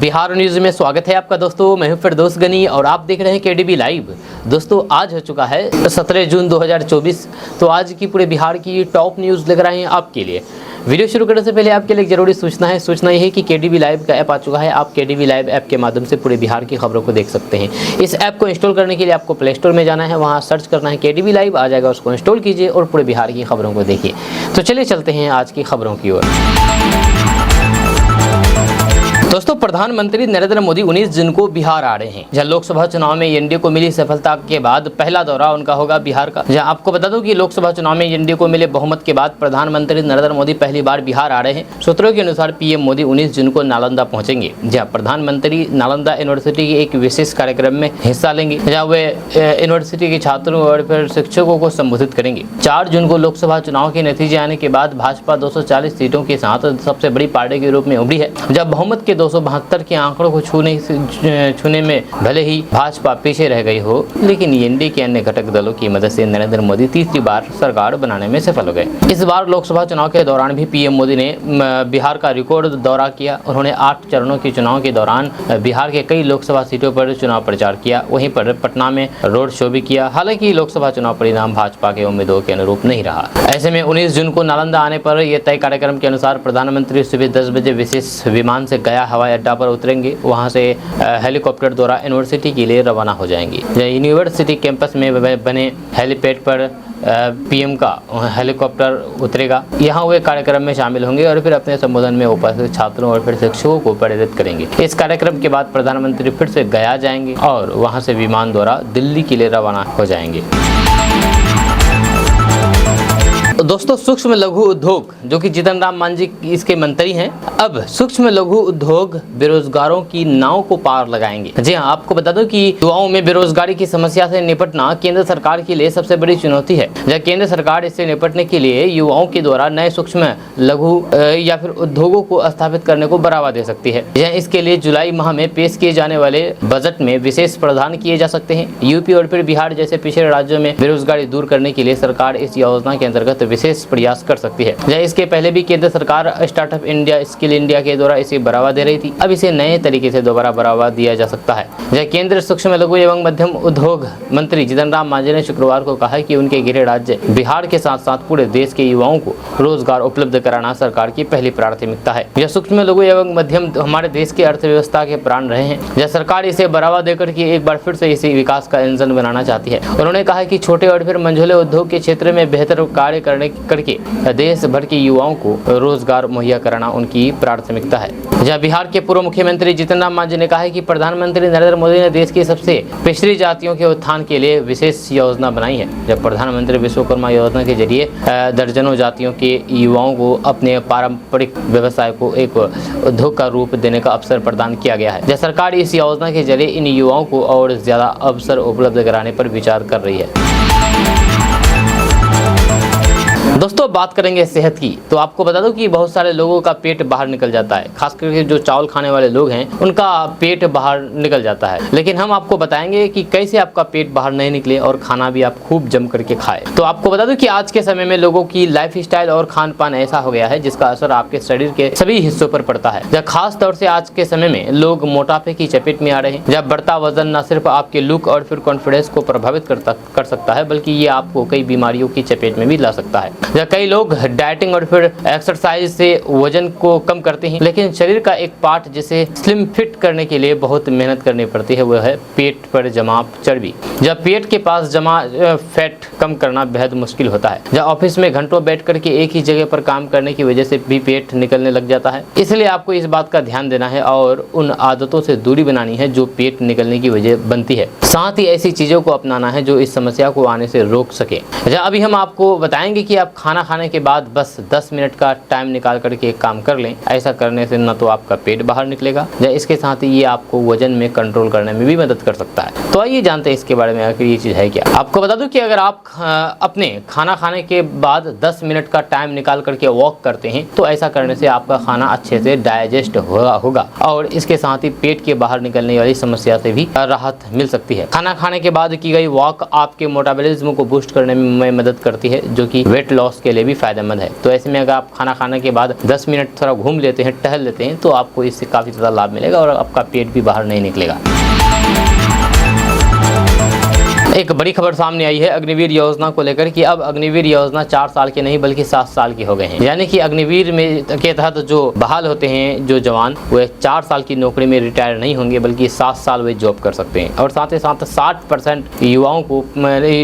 Bihar news में स्वागत है आपका दोस्तों। मैं हूं फिरदौस गनी और आप देख रहे हैं केडीबी लाइव। दोस्तों आज हो चुका है 17 जून 2024। तो आज की पूरे बिहार की टॉप न्यूज़ लेकर आए हैं आपके लिए। वीडियो शुरू करने से पहले आपके लिए एक जरूरी सूचना यह है कि केडीबी लाइव का ऐप आ चुका है। आप केडीबी लाइव ऐप के माध्यम से पूरे बिहार की खबरों को देख सकते हैं। इस ऐप को इंस्टॉल करने के लिए आपको प्ले स्टोर में जाना है, वहाँ सर्च करना है केडीबी लाइव, आ जाएगा, उसको इंस्टॉल कीजिए और पूरे बिहार की खबरों को देखिए। तो चलिए चलते हैं आज की खबरों की ओर। दोस्तों प्रधानमंत्री नरेंद्र मोदी 19 जून को बिहार आ रहे हैं, जहां लोकसभा चुनाव में एनडीए को मिली सफलता के बाद पहला दौरा उनका होगा बिहार का। जहां आपको बता दूं कि लोकसभा चुनाव में एनडीए को मिले बहुमत के बाद प्रधानमंत्री नरेंद्र मोदी पहली बार बिहार आ रहे हैं। सूत्रों के अनुसार पीएम मोदी 19 जून को नालंदा पहुंचेंगे, जहाँ प्रधानमंत्री नालंदा यूनिवर्सिटी के एक विशेष कार्यक्रम में हिस्सा लेंगे, जहाँ वे यूनिवर्सिटी के छात्रों और फिर शिक्षकों को संबोधित करेंगे। 4 जून को लोकसभा चुनाव के नतीजे आने के बाद भाजपा 240 सीटों के साथ सबसे बड़ी पार्टी के रूप में उभरी है। जब बहुमत के 272 के आंकड़ों को छूने में भले ही भाजपा पीछे रह गई हो, लेकिन एनडीए के अन्य घटक दलों की मदद से नरेंद्र मोदी तीसरी बार सरकार बनाने में सफल हो गए। इस बार लोकसभा चुनाव के दौरान भी पीएम मोदी ने बिहार का रिकॉर्ड दौरा किया। उन्होंने 8 चरणों के चुनाव के दौरान बिहार के कई लोकसभा सीटों पर चुनाव प्रचार किया। वहीं पर पटना में रोड शो भी किया। हालांकि लोकसभा चुनाव परिणाम भाजपा के उम्मीदों के अनुरूप नहीं रहा। ऐसे में 19 जून को नालंदा आने पर यह तय कार्यक्रम के अनुसार प्रधानमंत्री सुबह 10 बजे विशेष विमान से गया हवाई अड्डा पर उतरेंगे। वहां से हेलीकॉप्टर द्वारा यूनिवर्सिटी के लिए रवाना हो जाएंगे। यूनिवर्सिटी कैंपस में बने हेलीपैड पर पीएम का हेलीकॉप्टर उतरेगा। यहाँ वे कार्यक्रम में शामिल होंगे और फिर अपने संबोधन में उपस्थित छात्रों और फिर शिक्षकों को प्रेरित करेंगे। इस कार्यक्रम के बाद प्रधानमंत्री फिर से गया जाएंगे और वहाँ से विमान द्वारा दिल्ली के लिए रवाना हो जाएंगे। दोस्तों सूक्ष्म लघु उद्योग, जो कि जीतन राम मांझी इसके मंत्री हैं, अब सूक्ष्म लघु उद्योग बेरोजगारों की नाव को पार लगाएंगे। जी हाँ, आपको बता दो कि युवाओं में बेरोजगारी की समस्या से निपटना केंद्र सरकार के लिए सबसे बड़ी चुनौती है। जहाँ केंद्र सरकार इससे निपटने के लिए युवाओं के द्वारा नए सूक्ष्म लघु या फिर उद्योगों को स्थापित करने को बढ़ावा दे सकती है। यह इसके लिए जुलाई माह में पेश किए जाने वाले बजट में विशेष प्रावधान किए जा सकते हैं। यूपी और फिर बिहार जैसे पिछड़े राज्यों में बेरोजगारी दूर करने के लिए सरकार इस योजना के अंतर्गत विशेष प्रयास कर सकती है। इसके पहले भी केंद्र सरकार स्टार्टअप इंडिया, स्किल इंडिया के द्वारा इसे बढ़ावा दे रही थी। अब इसे नए तरीके से दोबारा बढ़ावा दिया जा सकता है। केंद्र सूक्ष्म लघु एवं मध्यम उद्योग मंत्री जीतन राम मांझी ने शुक्रवार को कहा कि उनके गृह राज्य बिहार के साथ साथ पूरे देश के युवाओं को रोजगार उपलब्ध कराना सरकार की पहली प्राथमिकता है। यह सूक्ष्म लघु एवं मध्यम हमारे देश की अर्थव्यवस्था के प्राण रहे हैं। यह सरकार इसे बढ़ावा देकर के एक बार फिर से इसे विकास का इंजन बनाना चाहती है। उन्होंने कहा कि छोटे और फिर मंझोले उद्योग के क्षेत्र में बेहतर कार्य करके देश भर के युवाओं को रोजगार मुहैया कराना उनकी प्राथमिकता है। जहां बिहार के पूर्व मुख्यमंत्री जीतन राम मांझी ने कहा है कि प्रधानमंत्री नरेंद्र मोदी ने देश की सबसे पिछड़ी जातियों के उत्थान के लिए विशेष योजना बनाई है। जब प्रधानमंत्री विश्वकर्मा योजना के जरिए दर्जनों जातियों के युवाओं को अपने पारंपरिक व्यवसाय को एक उद्योग का रूप देने का अवसर प्रदान किया गया है। सरकार इस योजना के जरिए इन युवाओं को और ज्यादा अवसर उपलब्ध कराने पर विचार कर रही है। दोस्तों बात करेंगे सेहत की, तो आपको बता दो कि बहुत सारे लोगों का पेट बाहर निकल जाता है। खास करके जो चावल खाने वाले लोग हैं उनका पेट बाहर निकल जाता है। लेकिन हम आपको बताएंगे कि कैसे आपका पेट बाहर नहीं निकले और खाना भी आप खूब जम करके खाएं। तो आपको बता दो कि आज के समय में लोगों की लाइफस्टाइल और खान पान ऐसा हो गया है जिसका असर आपके शरीर के सभी हिस्सों पर पड़ता है। जब खास तौर से आज के समय में लोग मोटापे की चपेट में आ रहे हैं। जब बढ़ता वजन न सिर्फ आपके लुक और फिर कॉन्फिडेंस को प्रभावित कर सकता है, बल्कि ये आपको कई बीमारियों की चपेट में भी ला सकता है। कई लोग डाइटिंग और फिर एक्सरसाइज से वजन को कम करते हैं, लेकिन शरीर का एक पार्ट जिसे स्लिम फिट करने के लिए बहुत मेहनत करनी पड़ती है, वो है पेट पर जमा चर्बी। जब पेट के पास जमा फैट कम करना बेहद मुश्किल होता है। जब ऑफिस में घंटों बैठ करके एक ही जगह पर काम करने की वजह से भी पेट निकलने लग जाता है। इसलिए आपको इस बात का ध्यान देना है और उन आदतों से दूरी बनानी है जो पेट निकलने की वजह बनती है। साथ ही ऐसी चीजों को अपनाना है जो इस समस्या को आने से रोक सके। अभी हम आपको बताएंगे कि आप खाना खाने के बाद बस 10 मिनट का टाइम निकाल करके एक काम कर लें। ऐसा करने से न तो आपका पेट बाहर निकलेगा, या इसके साथ ही ये आपको वजन में कंट्रोल करने में भी मदद कर सकता है। तो आइए जानते हैं इसके बारे में आखिर ये चीज़ है क्या। आपको बता दूं कि अगर आप अपने खाना खाने के बाद 10 मिनट का टाइम निकाल करके वॉक करते हैं तो ऐसा करने से आपका खाना अच्छे से डाइजेस्ट होगा और इसके साथ ही पेट के बाहर निकलने वाली समस्या से भी राहत मिल सकती है। खाना खाने के बाद की गई वॉक आपके मेटाबॉलिज्म को बूस्ट करने में मदद करती है, जो कि वेट लॉस के लिए भी फायदेमंद है। तो ऐसे में अगर आप खाना खाने के बाद 10 मिनट थोड़ा घूम लेते हैं, टहल लेते हैं, तो आपको इससे काफ़ी ज़्यादा लाभ मिलेगा और आपका पेट भी बाहर नहीं निकलेगा। एक बड़ी खबर सामने आई है अग्निवीर योजना को लेकर कि अब अग्निवीर योजना 4 साल की नहीं बल्कि 7 साल की हो गए हैं। यानी कि अग्निवीर में के तहत जो बहाल होते हैं जो जवान, वे 4 साल की नौकरी में रिटायर नहीं होंगे बल्कि 7 साल वे जॉब कर सकते हैं। और साथ ही साथ 60% युवाओं को,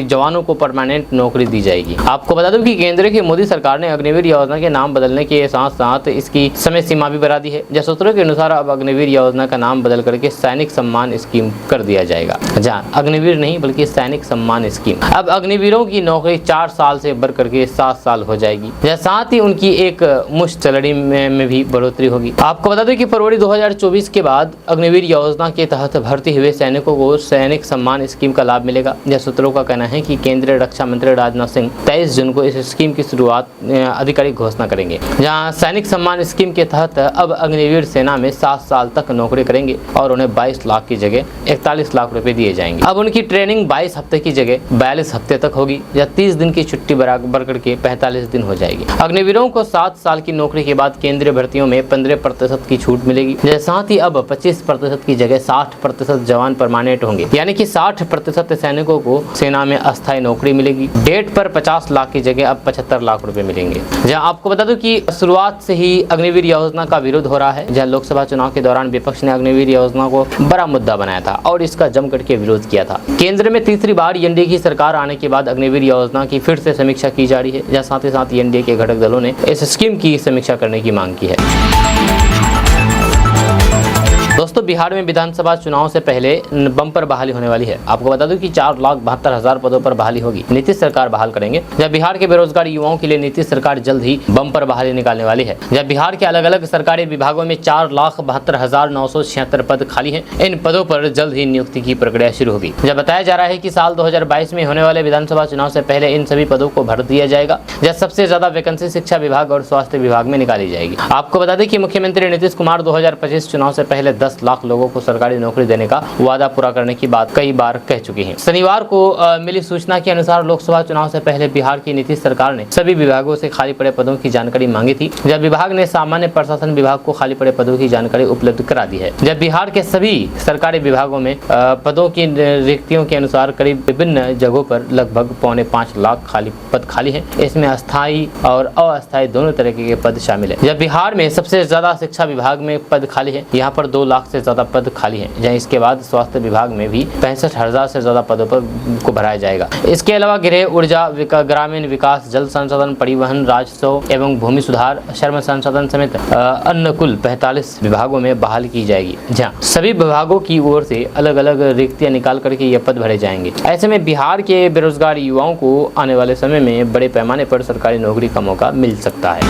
जवानों को परमानेंट नौकरी दी जाएगी। आपको बता दूं कि केंद्र की मोदी सरकार ने अग्निवीर योजना के नाम बदलने के साथ साथ इसकी समय सीमा भी बढ़ा दी है। जैसे सूत्रों के अनुसार अब अग्निवीर योजना का नाम बदल करके सैनिक सम्मान स्कीम कर दिया जाएगा। जहाँ अग्निवीर नहीं बल्कि सैनिक सम्मान स्कीम। अब अग्निवीरों की नौकरी 4 साल से बढ़ करके 7 साल हो जाएगी। साथ ही उनकी एक मुश्त सैलरी में भी बढ़ोतरी होगी। आपको बता दें कि फरवरी 2024 के बाद अग्निवीर योजना के तहत भर्ती हुए सैनिकों को सैनिक सम्मान स्कीम का लाभ मिलेगा। यह सूत्रों का कहना है कि केंद्रीय रक्षा मंत्री राजनाथ सिंह 23 जून को इस स्कीम की शुरुआत आधिकारिक घोषणा करेंगे। जहाँ सैनिक सम्मान स्कीम के तहत अब अग्निवीर सेना में 7 साल तक नौकरी करेंगे और उन्हें 22 लाख की जगह 41 लाख रुपए दिए जाएंगे। अब उनकी ट्रेनिंग 22 हफ्ते की जगह 42 हफ्ते तक होगी या 30 दिन की छुट्टी बढ़ करके 45 दिन हो जाएगी। अग्निवीरों को 7 साल की नौकरी के बाद केंद्रीय भर्तियों में 15% की छूट मिलेगी। साथ ही अब 25% की जगह 60% जवान परमानेंट होंगे, यानी कि 60% सैनिकों को सेना में अस्थायी नौकरी मिलेगी। डेट पर 50 लाख की जगह अब 75 लाख रुपए मिलेंगे। जहाँ आपको बता दूं कि शुरुआत से ही अग्निवीर योजना का विरोध हो रहा है। जहाँ लोकसभा चुनाव के दौरान विपक्ष ने अग्निवीर योजना को बड़ा मुद्दा बनाया था और इसका जम करके विरोध किया था। केंद्र में तीसरी बार एनडीए की सरकार आने के बाद अग्निवीर योजना की फिर से समीक्षा की जा रही है। जहाँ साथ ही साथ एनडीए के घटक दलों ने इस स्कीम की समीक्षा करने की मांग की है। दोस्तों, बिहार में विधानसभा चुनाव से पहले बम्पर बहाली होने वाली है। आपको बता दूं कि 4,72,000 पदों पर बहाली होगी। नीतीश सरकार बहाल करेंगे। जब बिहार के बेरोजगार युवाओं के लिए नीतीश सरकार जल्द ही बम्पर बहाली निकालने वाली है। जब बिहार के अलग अलग सरकारी विभागों में 4,72,976 पद खाली हैं। इन पदों पर जल्द ही नियुक्ति की प्रक्रिया शुरू होगी। जब बताया जा रहा है कि साल 2022 में होने वाले विधानसभा चुनाव से पहले इन सभी पदों को भर दिया जाएगा। जब सबसे ज्यादा वैकेंसी शिक्षा विभाग और स्वास्थ्य विभाग में निकाली जाएगी। आपको बता दें कि मुख्यमंत्री नीतीश कुमार 2025 चुनाव से पहले 10 लाख लोगों को सरकारी नौकरी देने का वादा पूरा करने की बात कई बार कह चुके हैं। शनिवार को मिली सूचना के अनुसार लोकसभा चुनाव से पहले बिहार की नीतीश सरकार ने सभी विभागों से खाली पड़े पदों की जानकारी मांगी थी। जब विभाग ने सामान्य प्रशासन विभाग को खाली पड़े पदों की जानकारी उपलब्ध करा दी है। जब बिहार के सभी सरकारी विभागों में पदों की रिक्तियों के अनुसार करीब विभिन्न जगहों पर लगभग 4.25 लाख पद खाली है। इसमें अस्थायी और अस्थायी दोनों तरह के पद शामिल है। जब बिहार में सबसे ज्यादा शिक्षा विभाग में पद खाली है, यहाँ पर 2 लाख से ज्यादा पद खाली है। जहाँ इसके बाद स्वास्थ्य विभाग में भी 65,000 से ज्यादा पदों पर को भराया जाएगा। इसके अलावा गृह, ऊर्जा, ग्रामीण विकास, जल संसाधन, परिवहन, राजस्व एवं भूमि सुधार, श्रम संसाधन समेत अन्य कुल 45 विभागों में बहाल की जाएगी। जहाँ सभी विभागों की ओर से अलग अलग रिक्तियां निकाल करके ये पद भरे जाएंगे। ऐसे में बिहार के बेरोजगार युवाओं को आने वाले समय में बड़े पैमाने पर सरकारी नौकरी का मौका मिल सकता है।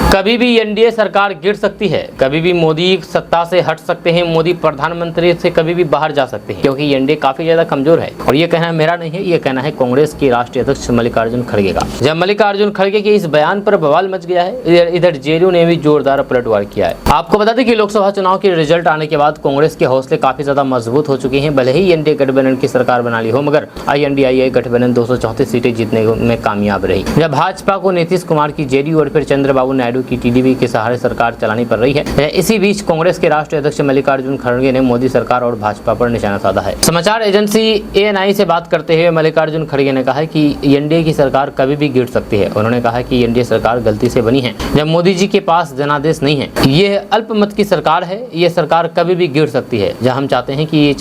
कभी भी एनडीए सरकार गिर सकती है, कभी भी मोदी सत्ता से हट सकते हैं, मोदी प्रधानमंत्री से कभी भी बाहर जा सकते हैं, क्योंकि एनडीए काफी ज्यादा कमजोर है। और ये कहना मेरा नहीं है, ये कहना है कांग्रेस के राष्ट्रीय अध्यक्ष मल्लिकार्जुन खड़गे का। जब मल्लिकार्जुन खड़गे के इस बयान पर बवाल मच गया है, इधर जेडीयू ने भी जोरदार पलटवार किया है। आपको बता दें कि लोकसभा चुनाव के रिजल्ट आने के बाद कांग्रेस के हौसले काफी ज्यादा मजबूत हो चुके हैं। भले ही एनडीए गठबंधन की सरकार बना ली हो, मगर INDIA गठबंधन 234 सीटें जीतने में कामयाब रही। जब भाजपा को नीतीश कुमार की जेडीयू और फिर चंद्रबाबू नायडू की टीडीपी के सहारे सरकार चलानी पड़ रही है। इसी बीच कांग्रेस के राष्ट्रीय अध्यक्ष मल्लिकार्जुन खड़गे ने मोदी सरकार और भाजपा पर निशाना साधा है। समाचार एजेंसी ANI से बात करते हुए मल्लिकार्जुन खड़गे ने कहा कि एनडीए की सरकार कभी भी गिर सकती है। उन्होंने कहा कि एनडीए सरकार गलती से बनी है, जब मोदी जी के पास जनादेश नहीं है। ये अल्पमत की सरकार है, ये सरकार कभी भी गिर सकती है। जहाँ हम चाहते हैं कि ये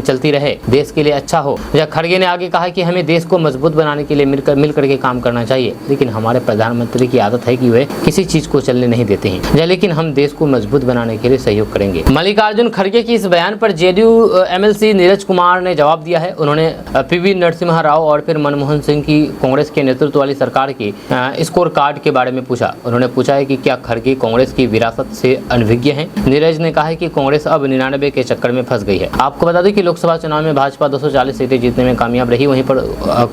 चलती रहे, देश के लिए अच्छा हो। जब खड़गे ने आगे कहा कि हमें देश को मजबूत बनाने के लिए मिल करके काम करना चाहिए, लेकिन हमारे प्रधानमंत्री की आदत है कि वे किसी चीज को चलने नहीं देते हैं, लेकिन हम देश को मजबूत बनाने के लिए सहयोग करेंगे। मल्लिकार्जुन खड़गे की इस बयान पर जेडीयू MLC नीरज कुमार ने जवाब दिया है। उन्होंने PV नरसिम्हा राव और फिर मनमोहन सिंह की कांग्रेस के नेतृत्व वाली सरकार के स्कोर कार्ड के बारे में पूछा। उन्होंने पूछा है कि क्या खड़गे कांग्रेस की विरासत से अनभिज्ञ हैं। नीरज ने कहा है कि कांग्रेस अब 99 के चक्कर में फंस गई है। आपको बता दें कि लोकसभा चुनाव में भाजपा 240 सीटें जीतने में कामयाब रही, वहीं पर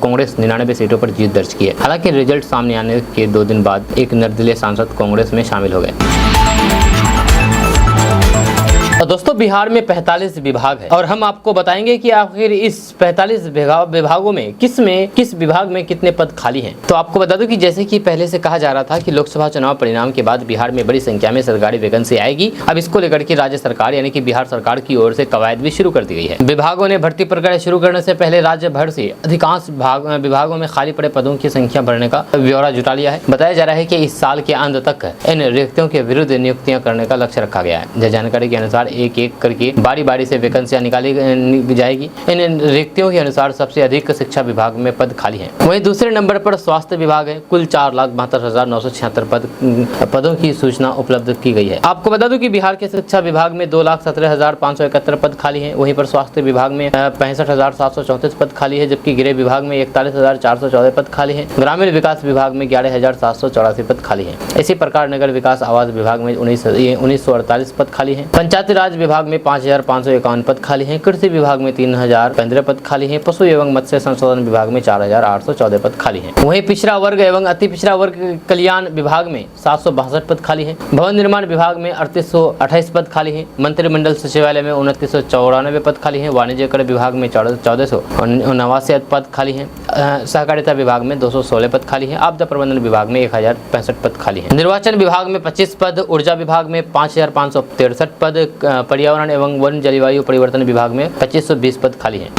कांग्रेस 99 सीटों पर जीत दर्ज की है। हालांकि रिजल्ट सामने आने के 2 दिन बाद एक निर्दलीय सांसद कांग्रेस में शामिल हो गए। दोस्तों बिहार में 45 विभाग है और हम आपको बताएंगे कि आखिर इस 45 विभागों में किस विभाग में कितने पद खाली हैं। तो आपको बता दूं कि जैसे कि पहले से कहा जा रहा था कि लोकसभा चुनाव परिणाम के बाद बिहार में बड़ी संख्या में सरकारी वैकेंसी आएगी। अब इसको लेकर के राज्य सरकार यानी कि बिहार सरकार की ओर से कवायद भी शुरू कर दी गई है। विभागों ने भर्ती प्रक्रिया शुरू करने से पहले राज्य भर से अधिकांश विभागों में खाली पड़े पदों की संख्या बढ़ने का ब्यौरा जुटा लिया है। बताया जा रहा है कि इस साल के अंत तक इन रिक्तियों के विरुद्ध नियुक्तियां करने का लक्ष्य रखा गया है। जानकारी के अनुसार एक एक करके बारी बारी से वैकेंसियां निकाली जाएगी। इन रिक्तियों के अनुसार सबसे अधिक शिक्षा विभाग में पद खाली हैं। वहीं दूसरे नंबर पर स्वास्थ्य विभाग है। कुल 4,72,976 पदों की सूचना उपलब्ध की गई है। आपको बता दूं कि बिहार के शिक्षा विभाग में 2,17,571 पद खाली हैं। वहीं पर स्वास्थ्य विभाग में 65,734 पद खाली है, जबकि गृह विभाग में 41,414 पद खाली है। ग्रामीण विकास विभाग में 11,784 पद खाली है। इसी प्रकार नगर विकास आवास विभाग में 1948 पद खाली है। पंचायती राज विभाग में 5,551 पद खाली हैं। कृषि विभाग में 3,015 पद खाली हैं। पशु एवं मत्स्य संशोधन विभाग में 4,814 पद खाली हैं। वहीं पिछड़ा वर्ग एवं अति पिछड़ा वर्ग कल्याण विभाग में 762 पद खाली हैं। भवन निर्माण विभाग में 3828 पद खाली हैं। मंत्रिमंडल सचिवालय में 2994 पद खाली हैं। वाणिज्य कर विभाग में 1489 पद खाली हैं। सहकारिता विभाग में 216 पद खाली हैं। आपदा प्रबंधन विभाग में 1065 पद खाली हैं। निर्वाचन विभाग में 25 पद, ऊर्जा विभाग में 5,563 पद, पर्यावरण एवं वन जलवायु परिवर्तन विभाग में 2520 पद खाली हैं।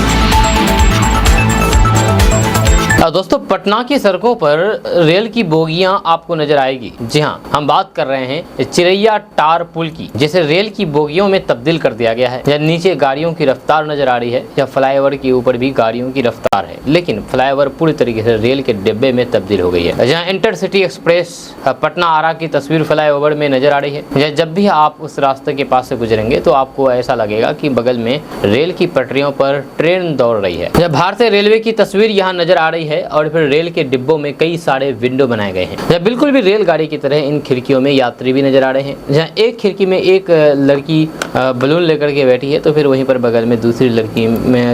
दोस्तों पटना की सड़कों पर रेल की बोगियां आपको नजर आएगी। जी हाँ, हम बात कर रहे हैं चिरैया टार पुल की, जिसे रेल की बोगियों में तब्दील कर दिया गया है। या नीचे गाड़ियों की रफ्तार नजर आ रही है या फ्लाईओवर के ऊपर भी गाड़ियों की रफ्तार है, लेकिन फ्लाईओवर पूरी तरीके से रेल के डिब्बे में तब्दील हो गई है। जहाँ इंटरसिटी एक्सप्रेस पटना आरा की तस्वीर फ्लाईओवर में नजर आ रही है। जब भी आप उस रास्ते के पास से गुजरेंगे तो आपको ऐसा लगेगा कि बगल में रेल की पटरियों पर ट्रेन दौड़ रही है। भारतीय रेलवे की तस्वीर यहाँ नजर आ रही है और फिर रेल के डिब्बों में कई सारे विंडो बनाए गए हैं। जहाँ बिल्कुल भी रेलगाड़ी की तरह इन खिड़कियों में यात्री भी नजर आ रहे हैं। जहाँ एक खिड़की में एक लड़की बलून लेकर के बैठी है, तो फिर वहीं पर बगल में दूसरी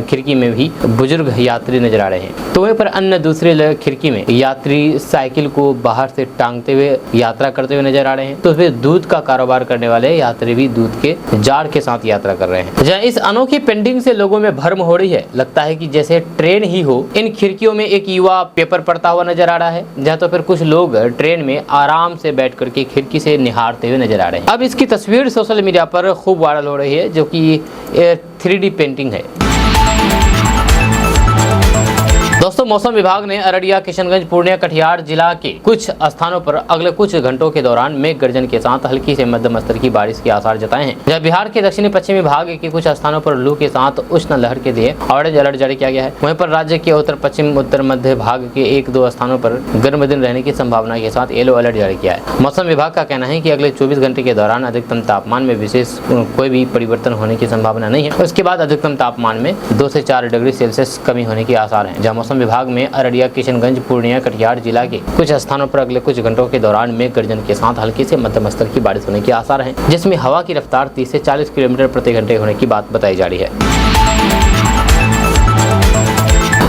खिड़की में भी बुजुर्ग यात्री नजर आ रहे हैं। तो वहीं पर अन्य दूसरी खिड़की में यात्री साइकिल को बाहर से टांगते हुए यात्रा करते हुए नजर आ रहे हैं। तो फिर दूध का कारोबार करने वाले यात्री भी दूध के जार के साथ यात्रा कर रहे हैं। जहाँ इस अनोखी पेंटिंग से लोगों में भ्रम हो रही है, लगता है कि जैसे ट्रेन ही हो। इन खिड़कियों में एक युवा पेपर पढ़ता हुआ नजर आ रहा है, जहाँ तो फिर कुछ लोग ट्रेन में आराम से बैठ करके खिड़की से निहारते हुए नजर आ रहे हैं। अब इसकी तस्वीर सोशल मीडिया पर खूब वायरल हो रही है, जो कि 3D पेंटिंग है। दोस्तों मौसम विभाग ने अररिया, किशनगंज, पूर्णिया, कटिहार जिला के कुछ स्थानों पर अगले कुछ घंटों के दौरान मेघ गर्जन के साथ हल्की से मध्यम स्तर की बारिश के आसार जताए हैं। जब बिहार के दक्षिणी पश्चिमी भाग के कुछ स्थानों पर लू के साथ उष्ण लहर के लिए ऑरेंज अलर्ट जारी किया गया है। वहीं पर राज्य के उत्तर पश्चिम, उत्तर मध्य भाग के 1-2 स्थानों पर गर्म दिन रहने की संभावना के साथ येलो अलर्ट जारी किया है। मौसम विभाग का कहना है कि अगले 24 घंटे के दौरान अधिकतम तापमान में विशेष कोई भी परिवर्तन होने की संभावना नहीं है। उसके बाद अधिकतम तापमान में 2 से 4 डिग्री सेल्सियस कमी होने के आसार है। जहाँ मौसम विभाग में अररिया, किशनगंज, पूर्णिया, कटिहार जिला के कुछ स्थानों पर अगले कुछ घंटों के दौरान मेघ गर्जन के साथ हल्की से मध्यम स्तर की बारिश होने के आसार हैं, जिसमें हवा की रफ्तार 30 से 40 किलोमीटर प्रति घंटे होने की बात बताई जा रही है।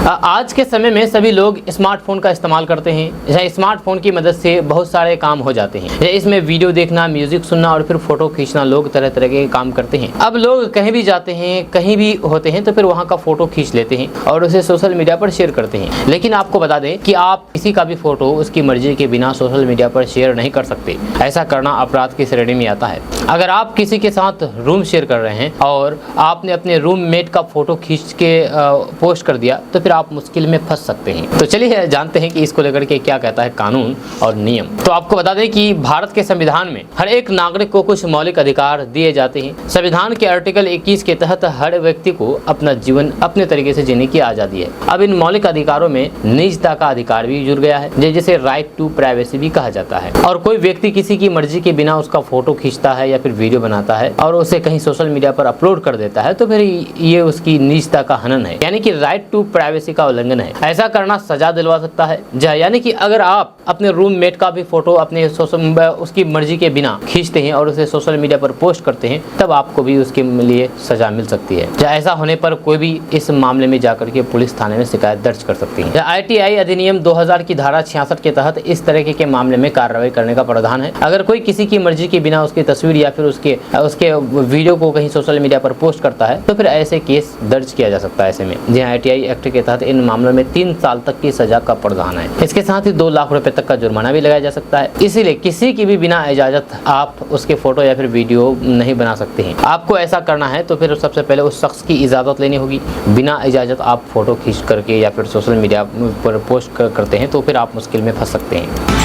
आज के समय में सभी लोग स्मार्टफोन का इस्तेमाल करते हैं। जहाँ स्मार्टफोन की मदद से बहुत सारे काम हो जाते हैं। इसमें वीडियो देखना, म्यूजिक सुनना और फिर फोटो खींचना, लोग तरह तरह के काम करते हैं। अब लोग कहीं भी जाते हैं, कहीं भी होते हैं, तो फिर वहाँ का फोटो खींच लेते हैं और उसे सोशल मीडिया पर शेयर करते हैं। लेकिन आपको बता दें कि आप किसी का भी फोटो उसकी मर्जी के बिना सोशल मीडिया पर शेयर नहीं कर सकते। ऐसा करना अपराध की श्रेणी में आता है। अगर आप किसी के साथ रूम शेयर कर रहे हैं और आपने अपने रूममेट का फोटो खींच के पोस्ट कर दिया, तो फिर आप मुश्किल में फंस सकते हैं। तो चलिए जानते हैं कि इसको लेकर के क्या कहता है कानून और नियम। तो आपको बता दें कि भारत के संविधान में हर एक नागरिक को कुछ मौलिक अधिकार दिए जाते हैं। संविधान के आर्टिकल 21 के तहत हर व्यक्ति को अपना जीवन अपने तरीके से जीने की आजादी है। अब इन मौलिक अधिकारों में निजता का अधिकार भी जुड़ गया है, जिसे राइट टू प्राइवेसी भी कहा जाता है। और कोई व्यक्ति किसी की मर्जी के बिना उसका फोटो खींचता है या फिर वीडियो बनाता है और उसे कहीं सोशल मीडिया पर अपलोड कर देता है, तो फिर ये उसकी निजता का हनन है। यानी कि राइट टू प्राइवेसी प्राइवेसी का उल्लंघन है। ऐसा करना सजा दिलवा सकता है। यानी कि अगर आप अपने रूममेट का भी फोटो अपने उसकी मर्जी के बिना खींचते हैं और उसे सोशल मीडिया पर पोस्ट करते हैं, तब आपको भी उसके लिए सजा मिल सकती है। ऐसा होने पर कोई भी इस मामले में जाकर के पुलिस थाने में शिकायत दर्ज कर सकती है। ITI अधिनियम 2000 की धारा 66 के तहत इस तरह के मामले में कार्रवाई करने का प्रावधान है। अगर कोई किसी की मर्जी के बिना उसकी तस्वीर या फिर उसके वीडियो को कहीं सोशल मीडिया पर पोस्ट करता है तो फिर ऐसे केस दर्ज किया जा सकता है। ऐसे में ITI एक्ट के तहत इन मामलों में 3 साल तक की सजा का प्रावधान है। इसके साथ ही 2 लाख रुपए तक का जुर्माना भी लगाया जा सकता है। इसीलिए किसी की भी बिना इजाजत आप उसके फोटो या फिर वीडियो नहीं बना सकते हैं। आपको ऐसा करना है तो फिर सबसे पहले उस शख्स की इजाजत लेनी होगी। बिना इजाजत आप फोटो खींच करके या फिर सोशल मीडिया पर पोस्ट करते हैं तो फिर आप मुश्किल में फंस सकते हैं।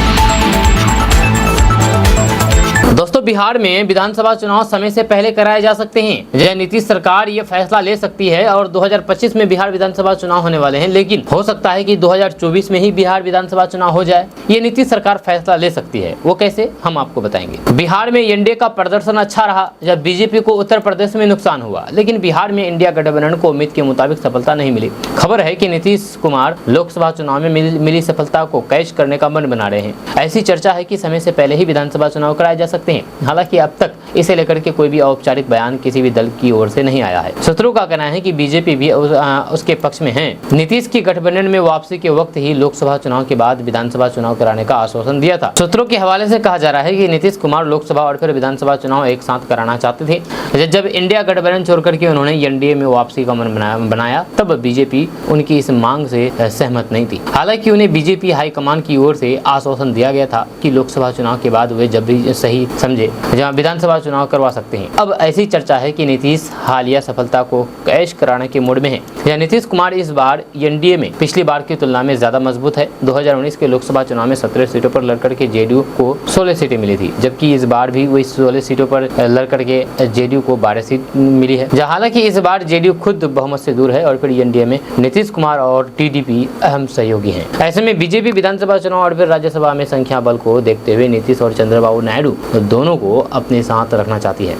दोस्तों, बिहार में विधानसभा चुनाव समय से पहले कराए जा सकते हैं। नीतीश सरकार ये फैसला ले सकती है और 2025 में बिहार विधानसभा चुनाव होने वाले हैं, लेकिन हो सकता है कि 2024 में ही बिहार विधानसभा चुनाव हो जाए। ये नीतीश सरकार फैसला ले सकती है। वो कैसे, हम आपको बताएंगे। बिहार में एनडीए का प्रदर्शन अच्छा रहा जब बीजेपी को उत्तर प्रदेश में नुकसान हुआ, लेकिन बिहार में इंडिया गठबंधन को उम्मीद के मुताबिक सफलता नहीं मिली। खबर है कि नीतीश कुमार लोकसभा चुनाव में मिली सफलता को कैच करने का मन बना रहे हैं। ऐसी चर्चा है कि समय से पहले ही विधानसभा चुनाव कराए जा सकते हैं। हालांकि अब तक इसे लेकर के कोई भी औपचारिक बयान किसी भी दल की ओर से नहीं आया है। सूत्रों का कहना है कि बीजेपी भी उसके पक्ष में है। नीतीश की गठबंधन में वापसी के वक्त ही लोकसभा चुनाव के बाद विधानसभा चुनाव कराने का आश्वासन दिया था। सूत्रों के हवाले से कहा जा रहा है कि नीतीश कुमार लोकसभा और फिर विधानसभा चुनाव एक साथ कराना चाहते थे। जब इंडिया गठबंधन छोड़ करके उन्होंने एनडीए में वापसी का मन बनाया, तब बीजेपी उनकी इस मांग से सहमत नहीं थी। हालांकि उन्हें बीजेपी हाईकमान की ओर से आश्वासन दिया गया था कि लोकसभा चुनाव के बाद वे जब भी सही समझे जहां विधानसभा चुनाव करवा सकते हैं। अब ऐसी चर्चा है कि नीतीश हालिया सफलता को कैश कराने के मूड में है। नीतीश कुमार इस बार एनडीए में पिछली बार की तुलना में ज्यादा मजबूत है। 2019 के लोकसभा चुनाव में 17 सीटों पर लड़कर के जेडीयू को 16 सीटें मिली थी, जबकि इस बार भी वही 16 सीटों पर लड़कर के जेडीयू को 12 सीट मिली है। हालांकि इस बार जेडीयू खुद बहुमत से दूर है और फिर एनडीए में नीतीश कुमार और टीडीपी अहम सहयोगी हैं। ऐसे में बीजेपी विधानसभा चुनाव और फिर राज्यसभा में संख्या बल को देखते हुए नीतीश और चंद्रबाबू नायडू दोनों को अपने साथ रखना चाहती है।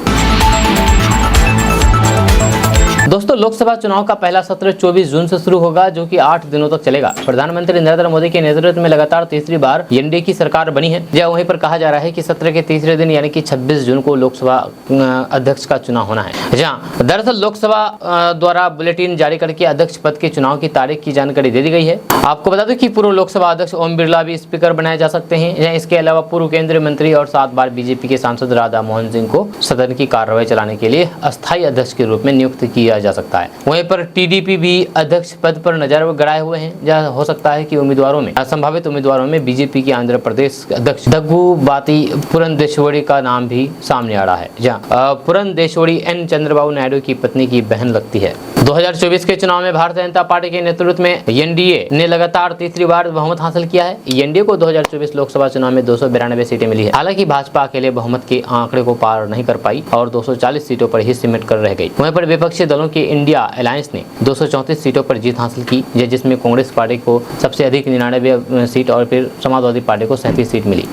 दोस्तों, लोकसभा चुनाव का पहला सत्र 24 जून से शुरू होगा, जो कि 8 दिनों तक चलेगा। प्रधानमंत्री नरेंद्र मोदी के नेतृत्व में लगातार तीसरी बार एनडीए की सरकार बनी है। वहीं पर कहा जा रहा है कि सत्र के तीसरे दिन यानी कि 26 जून को लोकसभा अध्यक्ष का चुनाव होना है। जहां दरअसल लोकसभा द्वारा बुलेटिन जारी करके अध्यक्ष पद के चुनाव की तारीख की जानकारी दे दी गई है। आपको बता दें कि पूर्व लोकसभा अध्यक्ष ओम बिरला भी स्पीकर बनाए जा सकते हैं। इसके अलावा पूर्व केंद्रीय मंत्री और 7 बार बीजेपी के सांसद राधा मोहन सिंह को सदन की कार्रवाई चलाने के लिए अस्थायी अध्यक्ष के रूप में नियुक्त किया जा सकता है। वहीं पर टीडीपी भी अध्यक्ष पद पर नजर गड़ाए हुए हैं। जहां हो सकता है कि संभावित उम्मीदवारों में बीजेपी के आंध्र प्रदेश अध्यक्ष दग्गुबाती पुरंदेश्वरी का नाम भी सामने आ रहा है। जहां पुरंदेश्वरी एन चंद्रबाबू नायडू की पत्नी की बहन लगती है। 2024 के चुनाव में भारतीय जनता पार्टी के नेतृत्व में एनडीए ने लगातार तीसरी बार बहुमत हासिल किया है। एनडीए को 2024 लोकसभा चुनाव में 292 सीटें मिली है। हालांकि भाजपा अकेले बहुमत के आंकड़े को पार नहीं कर पाई और 240 सीटों पर ही सिमट कर रह गई। वहीं पर विपक्षी दलों के इंडिया अलायंस ने 234 सीटों पर जीत हासिल की, जिसमें कांग्रेस पार्टी को सबसे अधिक 99 सीट और फिर समाजवादी पार्टी को 37 सीट मिली।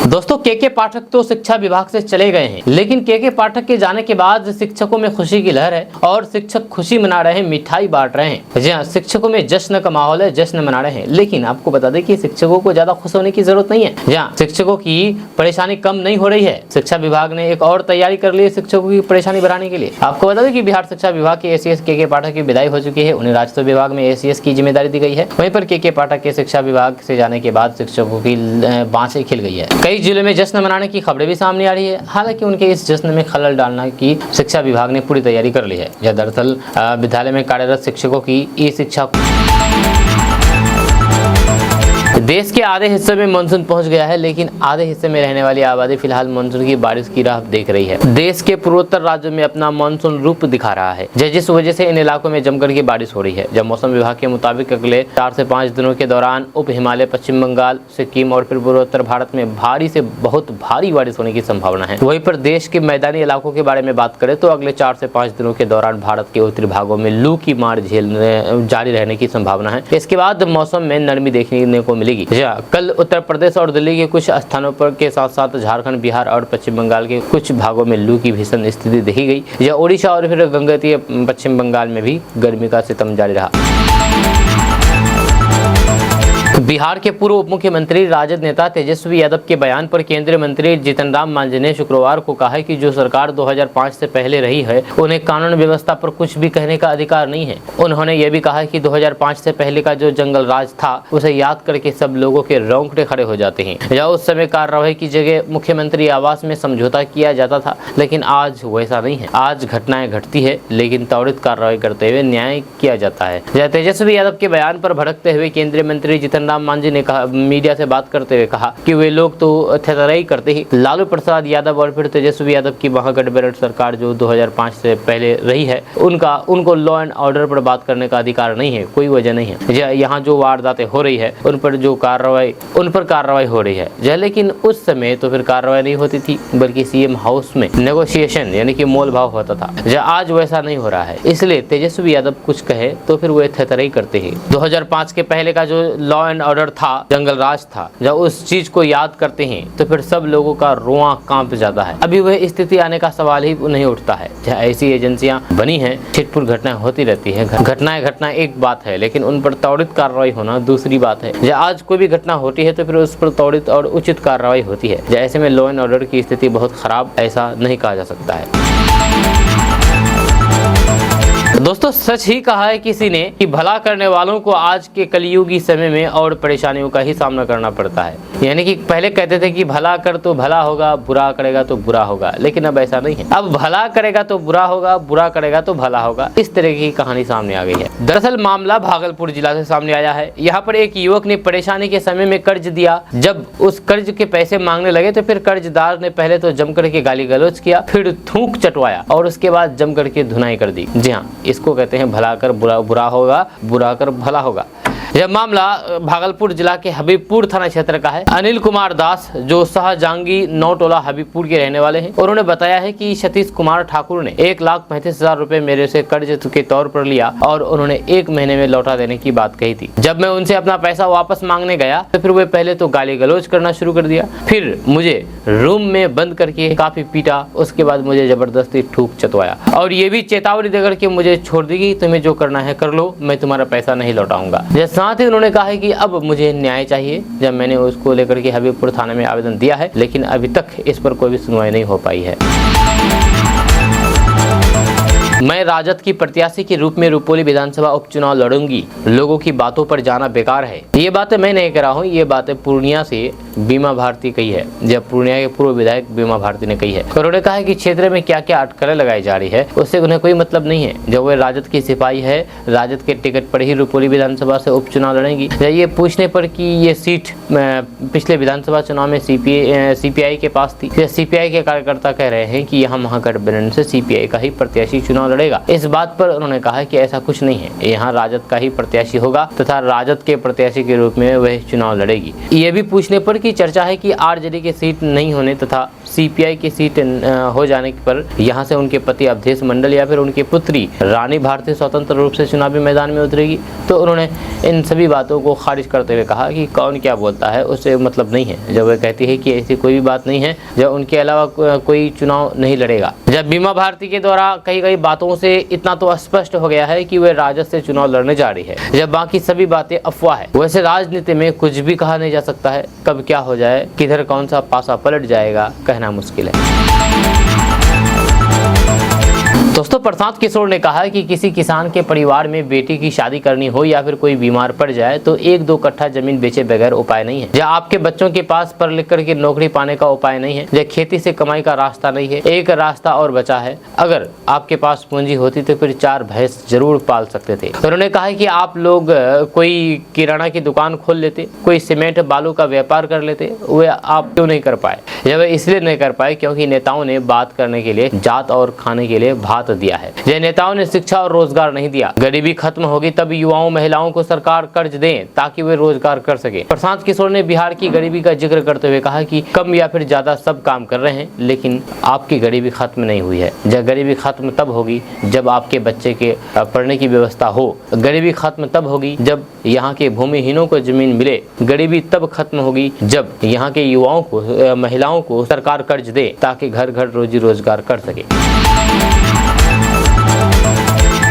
दोस्तों, के पाठक तो शिक्षा विभाग से चले गए हैं, लेकिन के पाठक के जाने के बाद शिक्षकों में खुशी की लहर है और शिक्षक खुशी मना रहे हैं, मिठाई बांट रहे हैं। जी हाँ, शिक्षकों में जश्न का माहौल है, जश्न मना रहे हैं। लेकिन आपको बता दें कि शिक्षकों को ज्यादा खुश होने की जरूरत नहीं है। जी हाँ, शिक्षकों की परेशानी कम नहीं हो रही है। शिक्षा विभाग ने एक और तैयारी कर ली है शिक्षकों की परेशानी बढ़ाने के लिए। आपको बता दें कि बिहार शिक्षा विभाग के एसीएस के पाठक की विदाई हो चुकी है। उन्हें राजस्व विभाग में एसीएस की जिम्मेदारी दी गई है। वहीं पर के पाठक के शिक्षा विभाग से जाने के बाद शिक्षकों की बांसें खिल गई है। कई जिलों में जश्न मनाने की खबरें भी सामने आ रही है। हालांकि उनके इस जश्न में खलल डालने की शिक्षा विभाग ने पूरी तैयारी कर ली है। यह दरअसल विद्यालय में कार्यरत शिक्षकों की ई शिक्षा देश के आधे हिस्से में मानसून पहुंच गया है, लेकिन आधे हिस्से में रहने वाली आबादी फिलहाल मानसून की बारिश की राह देख रही है। देश के पूर्वोत्तर राज्यों में अपना मानसून रूप दिखा रहा है, जिस वजह से इन इलाकों में जमकर की बारिश हो रही है। जब मौसम विभाग के मुताबिक अगले 4 से 5 दिनों के दौरान उप हिमालय, पश्चिम बंगाल, सिक्किम और फिर पूर्वोत्तर भारत में भारी से बहुत भारी बारिश होने की संभावना है। वहीं पर देश के मैदानी इलाकों के बारे में बात करें तो अगले 4 से 5 दिनों के दौरान भारत के उत्तरी भागों में लू की मार झेलने जारी रहने की संभावना है। इसके बाद मौसम में नरमी देखने को मिलेगी। मिलेगी। कल उत्तर प्रदेश और दिल्ली के कुछ स्थानों पर के साथ साथ झारखंड, बिहार और पश्चिम बंगाल के कुछ भागों में लू की भीषण स्थिति देखी गई। ओडिशा और फिर गंगतीय पश्चिम बंगाल में भी गर्मी का सितम जारी रहा। बिहार के पूर्व उप मुख्यमंत्री राजद नेता तेजस्वी यादव के बयान पर केंद्रीय मंत्री जीतन राम मांझी ने शुक्रवार को कहा कि जो सरकार 2005 से पहले रही है उन्हें कानून व्यवस्था पर कुछ भी कहने का अधिकार नहीं है। उन्होंने यह भी कहा कि 2005 से पहले का जो जंगल राज था उसे याद करके सब लोगों के रोंगटे खड़े हो जाते हैं। या उस समय कार्रवाई की जगह मुख्यमंत्री आवास में समझौता किया जाता था, लेकिन आज वैसा नहीं है। आज घटनाएं घटती है लेकिन त्वरित कार्रवाई करते हुए न्याय किया जाता है। तेजस्वी यादव के बयान पर भड़कते हुए केंद्रीय मंत्री जीतन राम मांझी ने कहा, मीडिया से बात करते हुए कहा कि वे लोग तो थेतराई करते ही। लालू प्रसाद यादव और फिर तेजस्वी यादव की महागठबंधन सरकार जो 2005 से पहले रही है उनको लॉ एंड ऑर्डर पर बात करने का अधिकार नहीं है, कोई वजह नहीं है। यहाँ जो वारदातें हो रही है उन पर कार्रवाई हो रही है। लेकिन उस समय तो फिर कार्रवाई नहीं होती थी, बल्कि सीएम हाउस में नेगोशिएशन यानी कि मोल भाव होता था। आज वैसा नहीं हो रहा है, इसलिए तेजस्वी यादव कुछ कहे तो फिर वे थेतराई करते हैं। 2005 के पहले का जो लॉ एंड ऑर्डर था, जंगल राज था, जब उस चीज को याद करते हैं तो फिर सब लोगों का रोआ कांप जाता है। अभी वह स्थिति आने का सवाल ही नहीं उठता है। ऐसी एजेंसियां बनी हैं, छिटपुट घटनाएं होती रहती है। घटनाएं एक बात है, लेकिन उन पर त्वरित कार्रवाई होना दूसरी बात है। आज कोई भी घटना होती है तो फिर उस पर त्वरित और उचित कार्रवाई होती है। ऐसे में लॉ एंड ऑर्डर की स्थिति बहुत खराब, ऐसा नहीं कहा जा सकता है। दोस्तों, सच ही कहा है किसी ने कि भला करने वालों को आज के कलयुगी समय में और परेशानियों का ही सामना करना पड़ता है। यानी कि पहले कहते थे कि भला कर तो भला होगा, बुरा करेगा तो बुरा होगा, लेकिन अब ऐसा नहीं है। अब भला करेगा तो बुरा होगा, बुरा करेगा तो भला होगा, इस तरह की कहानी सामने आ गई है। दरअसल मामला भागलपुर जिला से सामने आया है। यहाँ पर एक युवक ने परेशानी के समय में कर्ज दिया। जब उस कर्ज के पैसे मांगने लगे तो फिर कर्जदार ने पहले तो जम करके गाली गलौज किया, फिर थूक चटवाया और उसके बाद जम करके धुनाई कर दी। जी हाँ, इसको कहते हैं भला कर बुरा होगा, बुरा कर भला होगा। यह मामला भागलपुर जिला के हबीबपुर थाना क्षेत्र का है। अनिल कुमार दास जो शाहजहांगी नौटोला हबीबपुर के रहने वाले हैं, उन्होंने बताया है कि सतीश कुमार ठाकुर ने 1,35,000 रुपए मेरे से कर्ज के तौर पर लिया और उन्होंने 1 महीने में लौटा देने की बात कही थी। जब मैं उनसे अपना पैसा वापस मांगने गया तो फिर वे पहले तो गाली गलौज करना शुरू कर दिया, फिर मुझे रूम में बंद करके काफी पीटा, उसके बाद मुझे जबरदस्ती ठूक चतवाया और ये भी चेतावनी देकर के मुझे छोड़ दी कि तुम्हें जो करना है कर लो, मैं तुम्हारा पैसा नहीं लौटाऊंगा। साथ ही उन्होंने कहा है कि अब मुझे न्याय चाहिए। जब मैंने उसको लेकर के हबीबपुर थाने में आवेदन दिया है, लेकिन अभी तक इस पर कोई भी सुनवाई नहीं हो पाई है। मैं राजद की प्रत्याशी के रूप में रुपौली विधानसभा उपचुनाव लड़ूंगी, लोगों की बातों पर जाना बेकार है। ये बातें मैं नहीं कह रहा हूँ, ये बातें पूर्णिया से बीमा भारती कही है। जब पूर्णिया के पूर्व विधायक बीमा भारती ने कही है। उन्होंने कहा है कि क्षेत्र में क्या क्या अटकलें लगाई जा रही है उससे उन्हें कोई मतलब नहीं है। जब वे राजद की सिपाही है, राजद के टिकट पर ही रुपौली विधानसभा से उपचुनाव लड़ेंगी। ये पूछने पर कि ये सीट पिछले विधानसभा चुनाव में सीपीआई के पास थी, सीपीआई के कार्यकर्ता कह रहे हैं कि यहाँ महागठबंधन से सीपीआई का ही प्रत्याशी चुनाव लड़ेगा। इस बात पर उन्होंने कहा कि ऐसा कुछ नहीं है, यहाँ राजद का ही प्रत्याशी होगा तथा राजद के प्रत्याशी के रूप में वह चुनाव लड़ेगी। ये भी पूछने पर की चर्चा है कि आरजेडी की सीट नहीं होने तथा सीपीआई की सीट हो जाने पर यहाँ से उनके पति अवधेश मंडल या फिर उनकी पुत्री रानी भारती स्वतंत्र रूप से चुनावी मैदान में उतरेगी। तो उन्होंने इन सभी बातों को खारिज करते हुए कहा कि कौन क्या बोलता है उससे मतलब नहीं है। जब वह कहती है कि ऐसी कोई भी बात नहीं है, जब उनके अलावा कोई चुनाव नहीं लड़ेगा। जब बीमा भारती के द्वारा कही गई बातों से इतना तो स्पष्ट हो गया है कि वह राजद से चुनाव लड़ने जा रही है, जब बाकी सभी बातें अफवाह है। वैसे राजनीति में कुछ भी कहा नहीं जा सकता है, कब क्या हो जाए, किधर कौन सा पासा पलट जाएगा कहना मुश्किल है। दोस्तों, प्रशांत किशोर ने कहा है कि किसी किसान के परिवार में बेटी की शादी करनी हो या फिर कोई बीमार पड़ जाए तो 1-2 कट्ठा जमीन बेचे बगैर उपाय नहीं है। या आपके बच्चों के पास पढ़ लिख करके नौकरी पाने का उपाय नहीं है, या खेती से कमाई का रास्ता नहीं है। एक रास्ता और बचा है, अगर आपके पास पूंजी होती तो फिर 4 भैंस जरूर पाल सकते थे। उन्होंने कहा है कि आप लोग कोई किराना की दुकान खोल लेते, कोई सीमेंट बालू का व्यापार कर लेते, वे आप क्यों नहीं कर पाए? जब इसलिए नहीं कर पाए क्योंकि नेताओं ने बात करने के लिए, जात और खाने के लिए भात साथ दिया है। यह नेताओं ने शिक्षा और रोजगार नहीं दिया। गरीबी खत्म होगी तब युवाओं महिलाओं को सरकार कर्ज दे ताकि वे रोजगार कर सके। प्रशांत किशोर ने बिहार की गरीबी का जिक्र करते हुए कहा कि कम या फिर ज्यादा सब काम कर रहे हैं, लेकिन आपकी गरीबी खत्म नहीं हुई है। जब गरीबी खत्म तब होगी जब आपके बच्चे के पढ़ने की व्यवस्था हो। गरीबी खत्म तब होगी जब यहाँ के भूमिहीनों को जमीन मिले। गरीबी तब खत्म होगी जब यहाँ के युवाओं को महिलाओं को सरकार कर्ज दे ताकि घर घर रोजी रोजगार कर सके।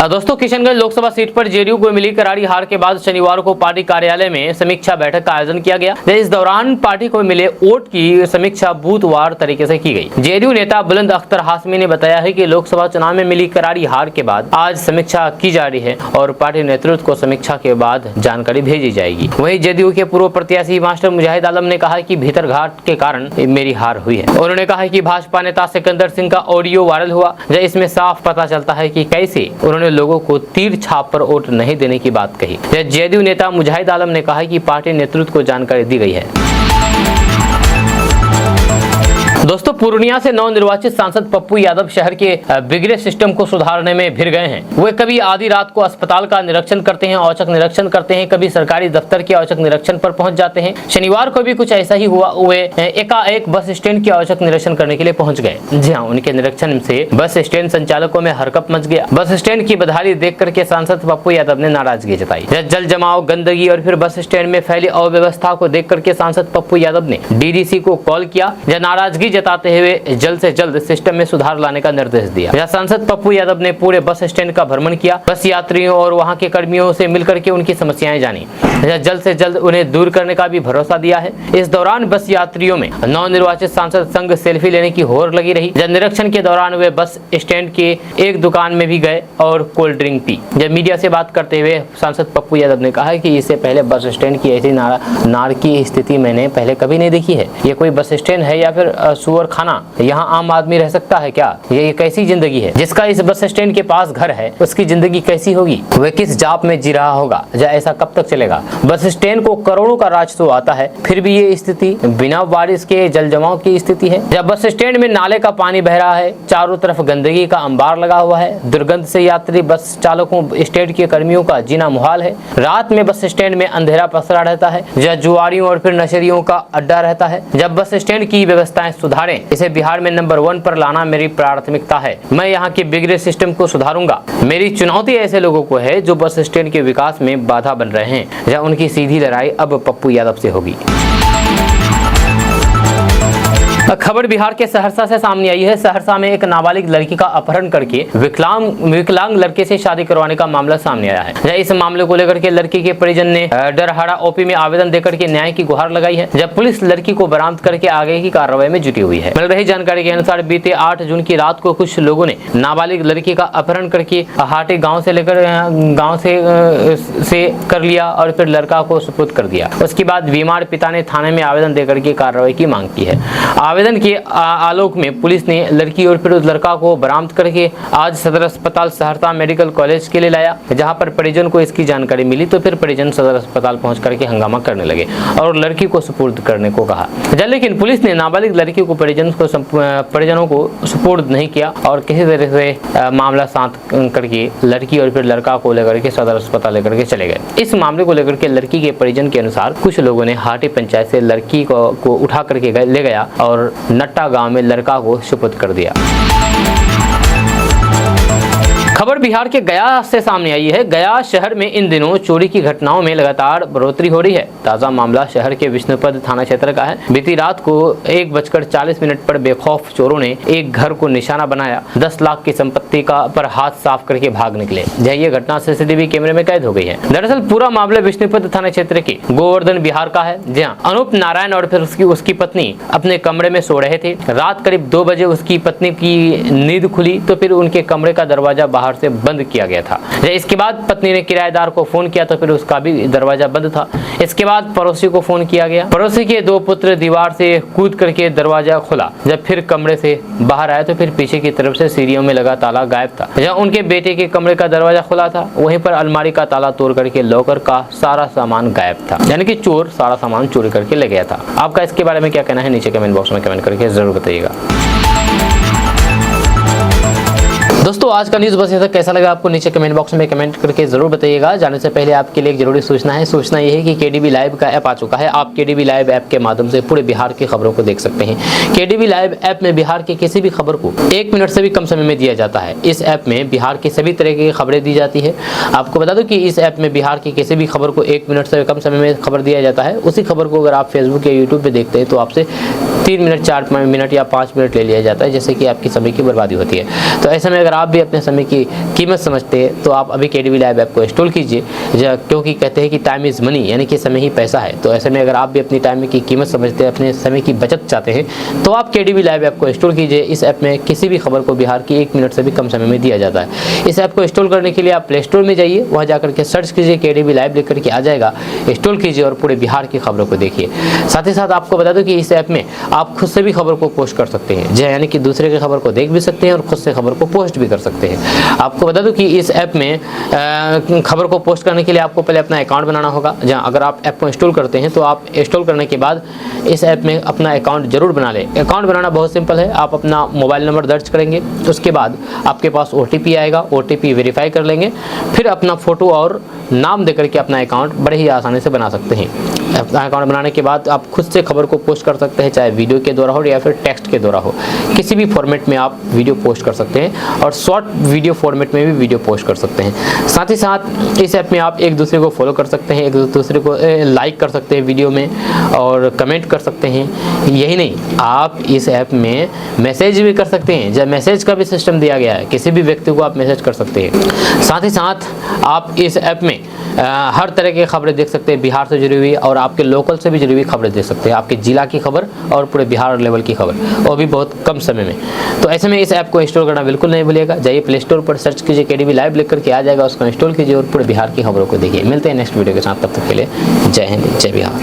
दोस्तों, किशनगंज लोकसभा सीट पर जेडीयू को मिली करारी हार के बाद शनिवार को पार्टी कार्यालय में समीक्षा बैठक का आयोजन किया गया। इस दौरान पार्टी को मिले वोट की समीक्षा बूथवार तरीके से की गई। जेडीयू नेता बुलंद अख्तर हाशमी ने बताया है कि लोकसभा चुनाव में मिली करारी हार के बाद आज समीक्षा की जा रही है और पार्टी नेतृत्व को समीक्षा के बाद जानकारी भेजी जाएगी। वहीं जेडीयू के पूर्व प्रत्याशी मास्टर मुजाहिद आलम ने कहा कि भीतरघाट के कारण मेरी हार हुई है। उन्होंने कहा कि भाजपा नेता सिकंदर सिंह का ऑडियो वायरल हुआ, इसमें साफ पता चलता है कि कैसे उन्होंने लोगों को तीर छाप पर वोट नहीं देने की बात कही। जेडीयू नेता मुजाहिद आलम ने कहा कि पार्टी नेतृत्व को जानकारी दी गई है। दोस्तों, पूर्णिया से नवनिर्वाचित सांसद पप्पू यादव शहर के बिगड़े सिस्टम को सुधारने में भिड़ गए हैं। वे कभी आधी रात को अस्पताल का निरीक्षण करते हैं, औचक निरीक्षण करते हैं, कभी सरकारी दफ्तर के औचक निरीक्षण पर पहुंच जाते हैं। शनिवार को भी कुछ ऐसा ही हुआ। वे एकाएक बस स्टैंड के औचक निरीक्षण करने के लिए पहुंच गए। जी हाँ, उनके निरीक्षण से बस स्टैंड संचालकों में हरकंप मच गया। बस स्टैंड की बदहाली देख करके सांसद पप्पू यादव ने नाराजगी जताई। जल जमाव, गंदगी और फिर बस स्टैंड में फैली अव्यवस्था को देख करके सांसद पप्पू यादव ने डीडीसी को कॉल किया। नाराजगी जताते हुए जल्द से जल्द सिस्टम में सुधार लाने का निर्देश दिया। सांसद पप्पू यादव ने पूरे बस स्टैंड का भ्रमण किया, बस यात्रियों और वहां के कर्मियों से मिलकर के उनकी समस्याएं जानी। जल्द से जल्द उन्हें दूर करने का भी भरोसा दिया है। इस दौरान बस यात्रियों में नवनिर्वाचित सांसद संग सेल्फी लेने की होड़ लगी रही। जब निरीक्षण के दौरान वे बस स्टैंड के एक दुकान में भी गए और कोल्ड ड्रिंक पी। जब मीडिया से बात करते हुए सांसद पप्पू यादव ने कहा कि इससे पहले बस स्टैंड की ऐसी नारकीय स्थिति मैंने पहले कभी नहीं देखी है। ये कोई बस स्टैंड है या फिर सुअर खाना? यहाँ आम आदमी रह सकता है क्या? ये कैसी जिंदगी है? जिसका इस बस स्टैंड के पास घर है उसकी जिंदगी कैसी होगी? वह किस जाप में जी रहा होगा? ऐसा कब तक चलेगा? बस स्टैंड को करोड़ों का राजस्व आता है, फिर भी ये स्थिति बिना बारिश के जल जमाव की स्थिति है। जब बस स्टैंड में नाले का पानी बह रहा है, चारों तरफ गंदगी का अंबार लगा हुआ है, दुर्गंध से यात्री, बस चालकों, स्टैंड के कर्मियों का जीना मुहाल है। रात में बस स्टैंड में अंधेरा पसरा रहता है, जब जुआरियों और फिर नशेड़ियों का अड्डा रहता है। जब बस स्टैंड की व्यवस्थाएं सुधारें, इसे बिहार में नंबर 1 पर लाना मेरी प्राथमिकता है। मैं यहाँ के बिगड़े सिस्टम को सुधारूंगा। मेरी चुनौती ऐसे लोगों को है जो बस स्टैंड के विकास में बाधा बन रहे हैं। जहाँ उनकी सीधी लड़ाई अब पप्पू यादव से होगी। खबर बिहार के सहरसा से सामने आई है। सहरसा में एक नाबालिग लड़की का अपहरण करके विकलांग लड़के से शादी करवाने का मामला सामने आया है। इस मामले को लेकर के लड़की के परिजन ने डरहाड़ा ओपी में आवेदन देकर के न्याय की गुहार लगाई है। जब पुलिस लड़की को बरामद करके आगे की कार्रवाई में जुटी हुई है। मिल रही जानकारी के अनुसार बीते 8 जून की रात को कुछ लोगों ने नाबालिग लड़की का अपहरण करके हाटी गाँव से कर लिया और फिर लड़का को सुपुर्द कर दिया। उसके बाद बीमार पिता ने थाने में आवेदन देकर के कार्रवाई की मांग की है। आवेदन के आलोक में पुलिस ने लड़की और फिर उस लड़का को बरामद करके आज सदर अस्पताल सहरसा मेडिकल कॉलेज के लिए लाया, जहां पर परिजन को इसकी जानकारी मिली तो फिर परिजन सदर अस्पताल पहुंच करके हंगामा करने लगे और लड़की को सुपुर्द करने को कहा। लेकिन पुलिस ने नाबालिग लड़की को परिजनों को सुपुर्द नहीं किया और किसी तरह से मामला शांत करके लड़की और फिर लड़का को लेकर के सदर अस्पताल लेकर के चले गए। इस मामले को लेकर के लड़की के परिजन के अनुसार कुछ लोगों ने हाटी पंचायत से लड़की को उठा करके ले गया और नट्टा गांव में लड़का को सुपुर्द कर दिया। खबर बिहार के गया से सामने आई है। गया शहर में इन दिनों चोरी की घटनाओं में लगातार बढ़ोतरी हो रही है। ताजा मामला शहर के विष्णुपद थाना क्षेत्र का है। बीती रात को 1:40 पर बेखौफ चोरों ने एक घर को निशाना बनाया, 10 लाख की संपत्ति पर हाथ साफ करके भाग निकले। ये घटना सीसीटीवी कैमरे में कैद हो गई है। दरअसल पूरा मामला विष्णुपद थाना क्षेत्र के गोवर्धन बिहार का है, जहाँ अनूप नारायण और फिर उसकी पत्नी अपने कमरे में सो रहे थे। रात करीब 2 बजे उसकी पत्नी की नींद खुली तो फिर उनके कमरे का दरवाजा बाहर से बंद किया गया था। इसके बाद पत्नी ने किराएदार को फोन किया तो फिर उसका भी दरवाजा बंद था। इसके बाद पड़ोसी को फोन किया गया। पड़ोसी के 2 पुत्र दीवार से कूद करके दरवाजा खोला। जब फिर कमरे से बाहर आए तो फिर पीछे की तरफ से सीढ़ियों में लगा ताला गायब था। जहाँ उनके बेटे के कमरे का दरवाजा खुला था, वहीं पर अलमारी का ताला तोड़ करके लॉकर का सारा सामान गायब था। यानी कि चोर सारा सामान चोरी करके ले गया था। आपका इसके बारे में क्या कहना है? नीचे कमेंट बॉक्स में कमेंट करके जरूर बताइएगा। दोस्तों आज का न्यूज़ बस ये था, कैसा लगा आपको नीचे कमेंट बॉक्स में कमेंट करके जरूर बताइएगा। जाने से पहले आपके लिए एक जरूरी सूचना ये है कि केडीबी लाइव का ऐप आ चुका है। आप केडीबी लाइव ऐप के माध्यम से पूरे बिहार की खबरों को देख सकते हैं। केडीबी लाइव ऐप में बिहार की किसी भी खबर को 1 मिनट से भी कम समय में दिया जाता है। इस ऐप में बिहार की सभी तरह की खबरें दी जाती है। आपको बता दूं कि इस ऐप में बिहार की किसी भी खबर को 1 मिनट से कम समय में खबर दिया जाता है। उसी खबर को अगर आप फेसबुक या यूट्यूब पे देखते हैं तो आपसे 3 मिनट 4 मिनट या 5 मिनट ले लिया जाता है, जैसे कि आपकी समय की बर्बादी होती है। तो ऐसे में अगर आप भी अपने समय की कीमत समझते हैं तो आप अभी केडीबी लाइव ऐप को इंस्टॉल कीजिए, क्योंकि कहते हैं कि टाइम इज़ मनी, यानी कि समय ही पैसा है। तो ऐसे में अगर आप भी अपनी टाइम की कीमत समझते हैं, अपने समय की बचत चाहते हैं, तो आप केडीबी लाइव ऐप को इंस्टॉल कीजिए। इस ऐप में किसी भी खबर को बिहार की 1 मिनट से भी कम समय में दिया जाता है। इस ऐप को इंस्टॉल करने के लिए आप प्ले स्टोर में जाइए, वहाँ जाकर के सर्च कीजिए, केडीबी लाइव लिख करके आ जाएगा, इंस्टॉल कीजिए और पूरे बिहार की खबरों को देखिए। साथ ही साथ आपको बता दूं कि इस ऐप में आप खुद से भी खबर को पोस्ट कर सकते हैं, यानी कि दूसरे की खबर को देख भी सकते हैं और खुद से खबर को पोस्ट भी कर सकते हैं। आपको बता दूं कि इस ऐप में खबर को पोस्ट करने के लिए आपको पहले अपना अकाउंट बनाना होगा। जहां अगर आप ऐप को इंस्टॉल करते हैं तो आप इंस्टॉल करने के बाद इस ऐप में अपना अकाउंट जरूर बना लें। अकाउंट बनाना बहुत सिंपल है। आप अपना मोबाइल नंबर दर्ज करेंगे, उसके बाद आपके पास OTP आएगा, OTP वेरीफाई कर लेंगे, फिर अपना फ़ोटो और नाम देकर के अपना अकाउंट बड़े ही आसानी से बना सकते हैं। अपना अकाउंट बनाने के बाद आप खुद से खबर को पोस्ट कर सकते हैं, चाहे वीडियो के द्वारा हो या फिर टेक्स्ट के द्वारा हो। किसी भी फॉर्मेट में आप वीडियो पोस्ट कर सकते हैं और शॉर्ट वीडियो फॉर्मेट में भी वीडियो पोस्ट कर सकते हैं। साथ ही साथ इस ऐप में आप एक दूसरे को फॉलो कर सकते हैं, एक दूसरे को लाइक कर सकते हैं वीडियो में और कमेंट कर सकते हैं। यही नहीं, आप इस ऐप में मैसेज भी कर सकते हैं। जब मैसेज का भी सिस्टम दिया गया है, किसी भी व्यक्ति को आप मैसेज कर सकते हैं। साथ ही साथ आप इस ऐप में हर तरह की खबरें देख सकते हैं, बिहार से जुड़ी हुई और आपके लोकल से भी जुड़ी हुई खबरें देख सकते हैं। आपके जिला की खबर और पूरे बिहार लेवल की खबर, वो भी बहुत कम समय में। तो ऐसे में इस ऐप को इंस्टॉल करना बिल्कुल नहीं भूलिएगा। जाइए प्ले स्टोर पर सर्च कीजिए, केडीबी लाइव लिख करके आ जाएगा, उसको इंस्टॉल कीजिए और पूरे बिहार की खबरों को देखिए। मिलते हैं नेक्स्ट वीडियो के साथ, तब तक के लिए जय हिंद, जय बिहार।